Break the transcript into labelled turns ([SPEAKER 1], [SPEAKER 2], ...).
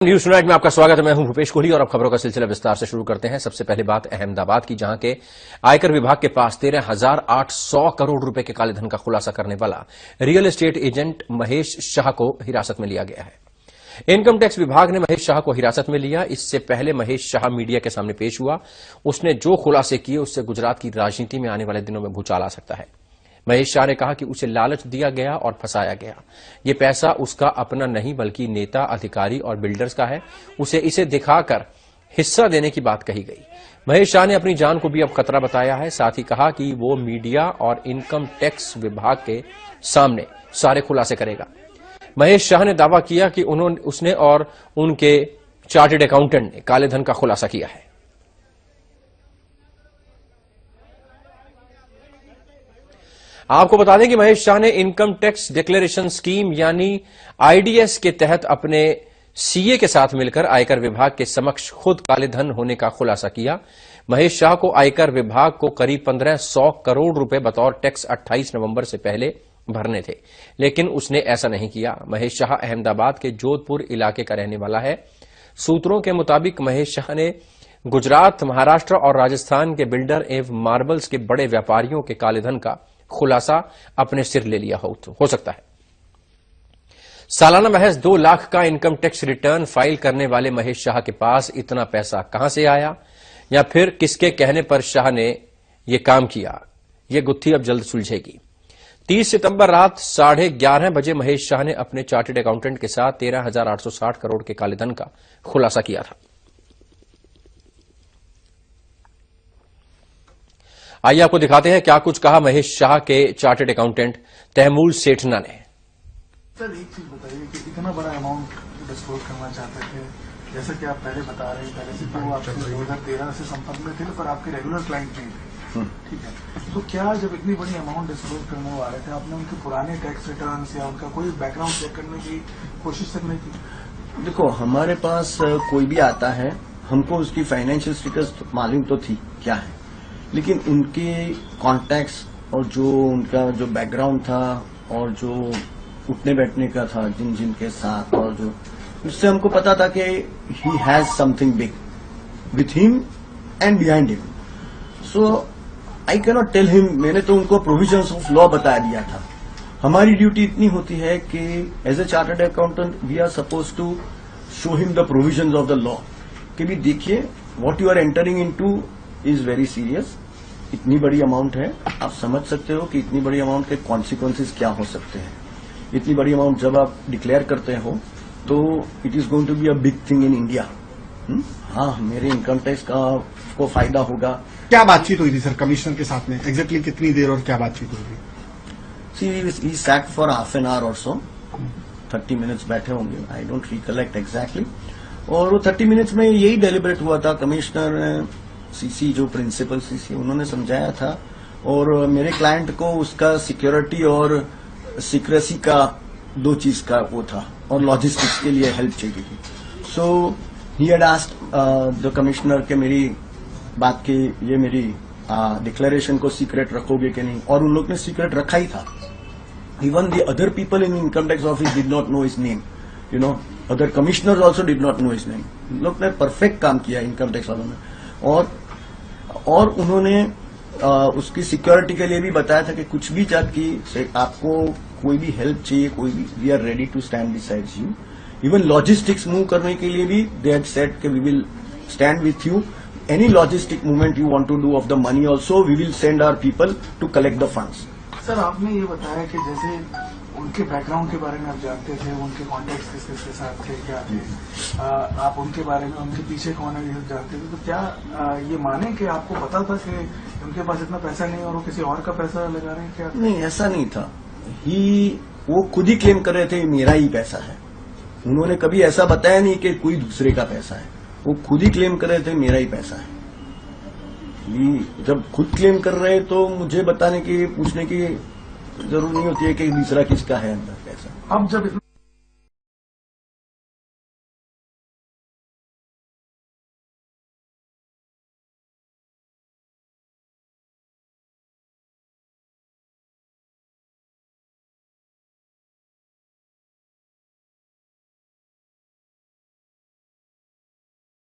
[SPEAKER 1] News tonight में आपका स्वागत है। मैं हूं भूपेश कोहली और अब खबरों का सिलसिला विस्तार से शुरू करते हैं। सबसे पहले बात अहमदाबाद की, जहां के आयकर विभाग के पास 13,800 करोड़ रुपए के कालेधन का खुलासा करने वाला real estate agent Mahesh Shah को हिरासत में लिया गया है। इनकम टैक्स विभाग ने महेश शाह को हिरासत में लिया। इससे पहले महेश शाह मीडिया के सामने पेश हुआ। उसने जो खुलासे किए उससे गुजरात की राजनीति में आने वाले दिनों में भूचाल आ सकता है। महेश शाह ने कहा कि उसे लालच दिया गया और फंसाया गया। ये पैसा उसका अपना नहीं बल्कि नेता, अधिकारी और बिल्डर्स का है। उसे इसे दिखाकर हिस्सा देने की बात कही गई। महेश शाह ने अपनी जान को भी अब खतरा बताया है। साथ ही कहा कि वो मीडिया और इनकम टैक्स विभाग के सामने सारे खुलासे करेगा। महेश शाह ने दावा किया कि उसने और उनके चार्टर्ड अकाउंटेंट ने कालेधन का खुलासा किया है। आपको बता दें कि महेश शाह ने इनकम टैक्स डिक्लेरेशन स्कीम यानी आईडीएस के तहत अपने सीए के साथ मिलकर आयकर विभाग के समक्ष खुद कालेधन होने का खुलासा किया। महेश शाह को आयकर विभाग को करीब 1500 करोड़ रुपए बतौर टैक्स 28 नवंबर से पहले भरने थे, लेकिन उसने ऐसा नहीं किया। महेश शाह अहमदाबाद के जोधपुर इलाके का रहने वाला है। सूत्रों के मुताबिक महेश शाह ने गुजरात, महाराष्ट्र और राजस्थान के बिल्डर एवं मार्बल्स के बड़े व्यापारियों के कालेधन का खुलासा अपने सिर ले लिया हो सकता है। सालाना महज 2 लाख का इनकम टैक्स रिटर्न फाइल करने वाले महेश शाह के पास इतना पैसा कहां से आया या फिर किसके कहने पर शाह ने यह काम किया, यह गुत्थी अब जल्द सुलझेगी। 30 सितंबर रात 11:30 बजे महेश शाह ने अपने चार्टर्ड अकाउंटेंट के साथ 13,860 करोड़ के कालेधन का खुलासा किया था। आइए आपको दिखाते हैं क्या कुछ कहा महेश शाह के चार्टर्ड अकाउंटेंट तहमूल सेठना ने।
[SPEAKER 2] सर एक चीज बताइए कि इतना बड़ा अमाउंट डिस्क्लोज करना चाहते थे, जैसा कि आप पहले बता रहे हैं, पहले से तो आप 2013 से संपर्क में थे पर आपके रेगुलर क्लाइंट नहीं थे, ठीक है। तो क्या जब इतनी बड़ी अमाउंट डिस्क्लोज करने वाले थे, आपने उनके पुराने टैक्स रिटर्न या उनका कोई बैकग्राउंड चेक करने की कोशिश तक नहीं की?
[SPEAKER 3] देखो, हमारे पास कोई भी आता है, हमको उसकी फाइनेंशियल स्टेटस मालूम तो थी क्या है, लेकिन उनके कॉन्टैक्ट्स और जो उनका जो बैकग्राउंड था और जो उठने बैठने का था जिन के साथ, और जो उससे हमको पता था कि he has something big with him and behind him. So I can not tell him. मैंने तो उनको प्रोविजंस ऑफ लॉ बता दिया था। हमारी ड्यूटी इतनी होती है कि as a chartered accountant we are supposed to show him the provisions of the law कि भी देखिए what you are entering into is very serious. इतनी बड़ी अमाउंट है, आप समझ सकते हो कि इतनी बड़ी अमाउंट के कॉन्सिक्वेंसेज क्या हो सकते हैं। इतनी बड़ी अमाउंट जब आप डिक्लेयर करते हो तो it is going to be a big thing in India. हाँ, मेरे इनकम टैक्स का को फायदा होगा।
[SPEAKER 2] क्या बातचीत हुई थी सर कमिश्नर के साथ में? एग्जैक्टली कितनी देर और क्या बातचीत हुई थी?
[SPEAKER 3] She sat for half an hour और सो 30 मिनट्स बैठे होंगे, आई डोंट रिकलेक्ट एग्जैक्टली। और वो 30 मिनट्स में यही डेलिब्रेट हुआ था। कमिश्नर सीसी, जो प्रिंसिपल सीसी, उन्होंने समझाया था और मेरे क्लाइंट को उसका सिक्योरिटी और सीक्रेसी का 2 चीज का वो था और लॉजिस्टिक्स के लिए हेल्प चाहिए थी। So he had asked the commissioner के मेरी बात की, ये मेरी डिक्लेरेशन को सीक्रेट रखोगे कि नहीं, और उन लोग ने सीक्रेट रखा ही था। Even the other people in income tax office did not know his name, you know, other commissioners also did not know his name. उन लोग ने परफेक्ट काम किया इनकम टैक्स वालों ने। और उन्होंने उसकी सिक्योरिटी के लिए भी बताया था कि कुछ भी जाके आपको कोई भी हेल्प चाहिए, कोई भी, we are ready to stand beside you. Even logistics move करने के लिए भी दे हैड सेड कि we will stand with you. Any logistic movement you want to do of the money also we will send our people to collect the funds.
[SPEAKER 2] Sir आपने ये बताया कि जैसे उनके बैकग्राउंड के बारे में आप जानते थे, उनके कॉन्टेक्ट्स किसके साथ थे, क्या थे, आप उनके बारे में, उनके पीछे कौन है, ये सब जानते थे। तो क्या ये माने कि आपको पता था कि उनके पास इतना पैसा नहीं और वो किसी और का पैसा लगा रहे हैं? क्या
[SPEAKER 3] नहीं, ऐसा नहीं था। वो खुद ही क्लेम कर रहे थे मेरा ही पैसा है। उन्होंने कभी ऐसा बताया नहीं कि कोई दूसरे का पैसा है। वो खुद ही क्लेम कर रहे थे मेरा ही पैसा है। जब खुद क्लेम कर रहे तो मुझे बताने की, पूछने की जरूरत नहीं होती है कि दूसरा किसका है अंदर पैसा।
[SPEAKER 2] अब जब